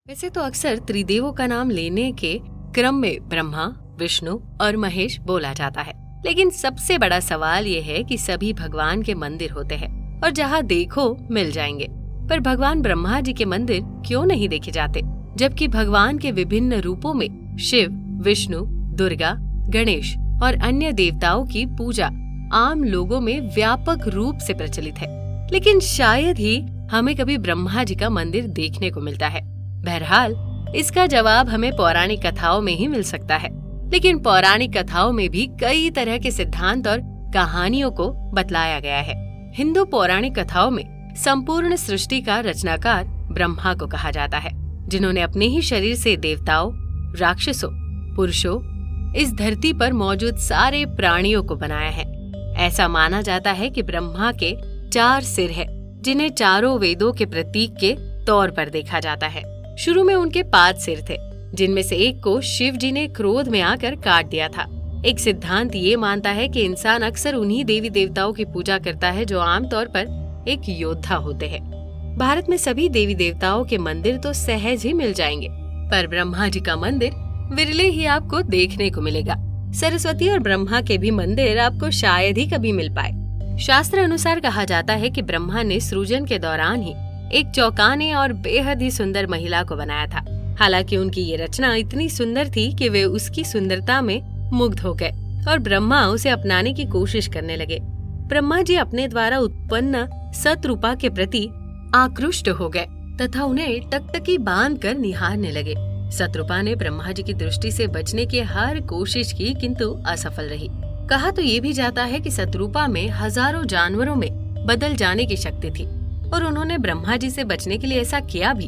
वैसे तो अक्सर त्रिदेवों का नाम लेने के क्रम में ब्रह्मा, विष्णु और महेश बोला जाता है, लेकिन सबसे बड़ा सवाल ये है कि सभी भगवान के मंदिर होते हैं और जहाँ देखो मिल जाएंगे, पर भगवान ब्रह्मा जी के मंदिर क्यों नहीं देखे जाते, जबकि भगवान के विभिन्न रूपों में शिव, विष्णु, दुर्गा, गणेश और अन्य देवताओं की पूजा आम लोगों में व्यापक रूप से प्रचलित है, लेकिन शायद ही हमें कभी ब्रह्मा जी का मंदिर देखने को मिलता है। बहरहाल इसका जवाब हमें पौराणिक कथाओं में ही मिल सकता है, लेकिन पौराणिक कथाओं में भी कई तरह के सिद्धांत और कहानियों को बतलाया गया है। हिंदू पौराणिक कथाओं में संपूर्ण सृष्टि का रचनाकार ब्रह्मा को कहा जाता है, जिन्होंने अपने ही शरीर से देवताओं, राक्षसों, पुरुषों, इस धरती पर मौजूद सारे प्राणियों को बनाया है। ऐसा माना जाता है कि ब्रह्मा के 4 सिर है, जिन्हें चारों वेदों के प्रतीक के तौर पर देखा जाता है। शुरू में उनके 5 सिर थे, जिनमें से एक को शिव जी ने क्रोध में आकर काट दिया था। एक सिद्धांत ये मानता है कि इंसान अक्सर उन्हीं देवी देवताओं की पूजा करता है जो आमतौर पर एक योद्धा होते हैं। भारत में सभी देवी देवताओं के मंदिर तो सहज ही मिल जाएंगे, पर ब्रह्मा जी का मंदिर विरले ही आपको देखने को मिलेगा। सरस्वती और ब्रह्मा के भी मंदिर आपको शायद ही कभी मिल पाए। शास्त्र अनुसार कहा जाता है कि ब्रह्मा ने सृजन के दौरान ही एक चौंकाने और बेहद ही सुंदर महिला को बनाया था। हालांकि उनकी ये रचना इतनी सुंदर थी कि वे उसकी सुंदरता में मुग्ध हो गए और ब्रह्मा उसे अपनाने की कोशिश करने लगे। ब्रह्मा जी अपने द्वारा उत्पन्न सतरूपा के प्रति आकृष्ट हो गए तथा उन्हें टकटकी बांध कर निहारने लगे। सतरूपा ने ब्रह्मा जी की दृष्टि से बचने की हर कोशिश की, किंतु असफल रही। कहा तो ये भी जाता है कि सतरूपा में हजारों जानवरों में बदल जाने की शक्ति थी और उन्होंने ब्रह्मा जी से बचने के लिए ऐसा किया भी,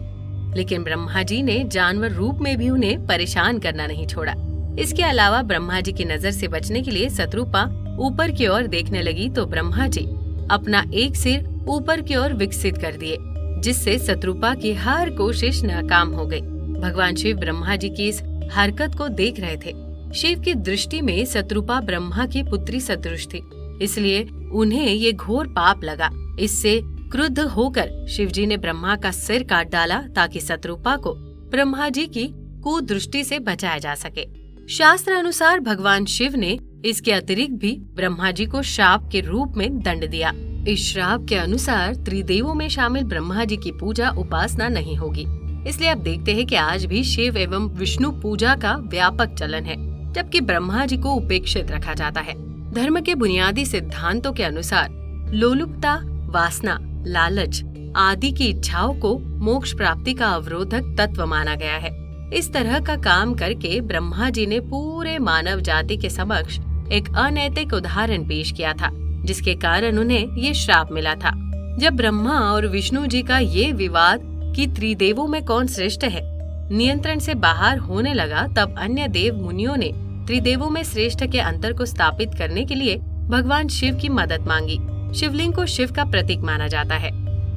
लेकिन ब्रह्मा जी ने जानवर रूप में भी उन्हें परेशान करना नहीं छोड़ा। इसके अलावा ब्रह्मा जी की नजर से बचने के लिए सतरूपा ऊपर की ओर देखने लगी तो ब्रह्मा जी अपना एक सिर ऊपर की ओर विकसित कर दिए, जिससे सतरूपा की हर कोशिश नाकाम हो गई। भगवान शिव ब्रह्मा जी की इस हरकत को देख रहे थे। शिव की दृष्टि में सतरूपा ब्रह्मा की पुत्री सदृश थी, इसलिए उन्हें ये घोर पाप लगा। इससे क्रुद्ध होकर शिव जी ने ब्रह्मा का सिर काट डाला ताकि सतरूपा को ब्रह्मा जी की कुदृष्टि से बचाया जा सके। शास्त्र अनुसार भगवान शिव ने इसके अतिरिक्त भी ब्रह्मा जी को शाप के रूप में दंड दिया। इस श्राप के अनुसार त्रिदेवों में शामिल ब्रह्मा जी की पूजा उपासना नहीं होगी। इसलिए आप देखते हैं कि आज भी शिव एवं विष्णु पूजा का व्यापक चलन है, जबकि ब्रह्मा जी को उपेक्षित रखा जाता है। धर्म के बुनियादी सिद्धांतों के अनुसार लोलुपता, वासना, लालच आदि की इच्छाओं को मोक्ष प्राप्ति का अवरोधक तत्व माना गया है। इस तरह का काम करके ब्रह्मा जी ने पूरे मानव जाति के समक्ष एक अनैतिक उदाहरण पेश किया था, जिसके कारण उन्हें ये श्राप मिला था। जब ब्रह्मा और विष्णु जी का ये विवाद कि त्रिदेवों में कौन श्रेष्ठ है नियंत्रण से बाहर होने लगा, तब अन्य देव मुनियों ने त्रिदेवों में श्रेष्ठ के अंतर को स्थापित करने के लिए भगवान शिव की मदद मांगी। शिवलिंग को शिव का प्रतीक माना जाता है।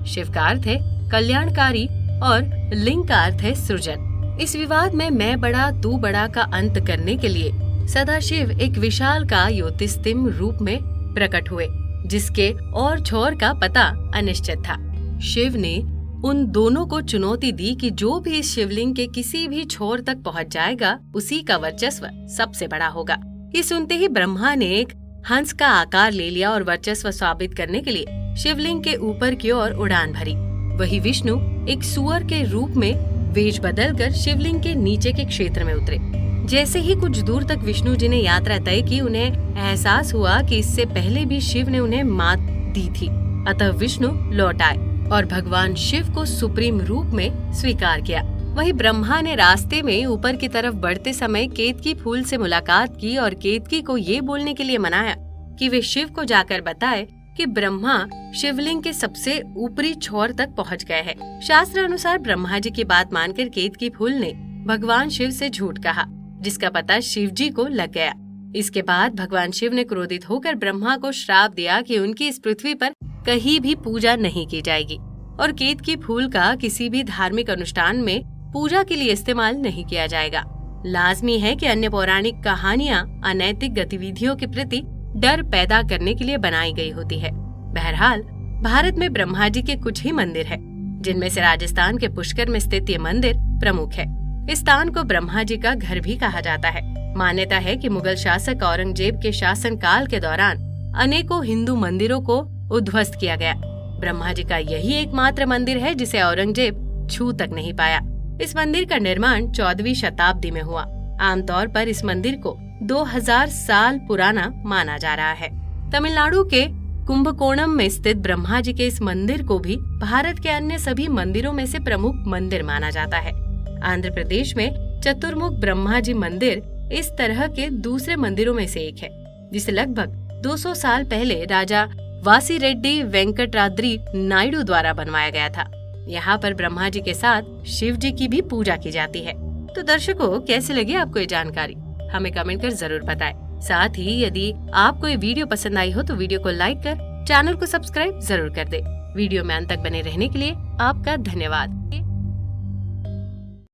शिव का अर्थ है कल्याणकारी और लिंग का अर्थ है सृजन। इस विवाद में मैं बड़ा तू बड़ा का अंत करने के लिए सदाशिव एक विशाल का ज्योतिस्तिम रूप में प्रकट हुए, जिसके और छोर का पता अनिश्चित था। शिव ने उन दोनों को चुनौती दी कि जो भी इस शिवलिंग के किसी भी छोर तक पहुंच जाएगा, उसी का वर्चस्व सबसे बड़ा होगा। ये सुनते ही ब्रह्मा ने एक हंस का आकार ले लिया और वर्चस्व साबित करने के लिए शिवलिंग के ऊपर की ओर उड़ान भरी। वही विष्णु एक सुअर के रूप में वेश बदलकर शिवलिंग के नीचे के क्षेत्र में उतरे। जैसे ही कुछ दूर तक विष्णु जी ने यात्रा तय की, उन्हें एहसास हुआ कि इससे पहले भी शिव ने उन्हें मात दी थी। अतः विष्णु लौट आए और भगवान शिव को सुप्रीम रूप में स्वीकार किया। वहीं ब्रह्मा ने रास्ते में ऊपर की तरफ बढ़ते समय केतकी फूल से मुलाकात की और केतकी को ये बोलने के लिए मनाया कि वे शिव को जाकर बताए कि ब्रह्मा शिवलिंग के सबसे ऊपरी छोर तक पहुंच गए हैं। शास्त्र अनुसार ब्रह्मा जी की बात मानकर केतकी फूल ने भगवान शिव से झूठ कहा, जिसका पता शिव जी को लग गया। इसके बाद भगवान शिव ने क्रोधित होकर ब्रह्मा को श्राप दिया कि उनकी इस पृथ्वी पर कहीं भी पूजा नहीं की जाएगी और केतकी फूल का किसी भी धार्मिक अनुष्ठान में पूजा के लिए इस्तेमाल नहीं किया जाएगा। लाजमी है कि अन्य पौराणिक कहानियां अनैतिक गतिविधियों के प्रति डर पैदा करने के लिए बनाई गई होती है। बहरहाल भारत में ब्रह्मा जी के कुछ ही मंदिर है, जिनमें से राजस्थान के पुष्कर में स्थित ये मंदिर प्रमुख है। इस स्थान को ब्रह्मा जी का घर भी कहा जाता है। मान्यता है कि मुगल शासक औरंगजेब के शासन काल के दौरान अनेकों हिंदू मंदिरों को उद्ध्वस्त किया गया। ब्रह्मा जी का यही एकमात्र मंदिर है जिसे औरंगजेब छू तक नहीं पाया। इस मंदिर का निर्माण 14वीं शताब्दी में हुआ। आमतौर पर इस मंदिर को 2000 साल पुराना माना जा रहा है। तमिलनाडु के कुंभकोणम में स्थित ब्रह्मा जी के इस मंदिर को भी भारत के अन्य सभी मंदिरों में से प्रमुख मंदिर माना जाता है। आंध्र प्रदेश में चतुर्मुख ब्रह्मा जी मंदिर इस तरह के दूसरे मंदिरों में से एक है, जिसे लगभग 200 साल पहले राजा वासीरेड्डी वेंकटराद्री नायडू द्वारा बनवाया गया था। यहाँ पर ब्रह्मा जी के साथ शिव जी की भी पूजा की जाती है। तो दर्शकों, कैसे लगी आपको ये जानकारी? हमें कमेंट कर जरूर बताएं। साथ ही यदि आपको ये वीडियो पसंद आई हो तो वीडियो को लाइक कर चैनल को सब्सक्राइब जरूर कर दे। वीडियो में अंत तक बने रहने के लिए आपका धन्यवाद।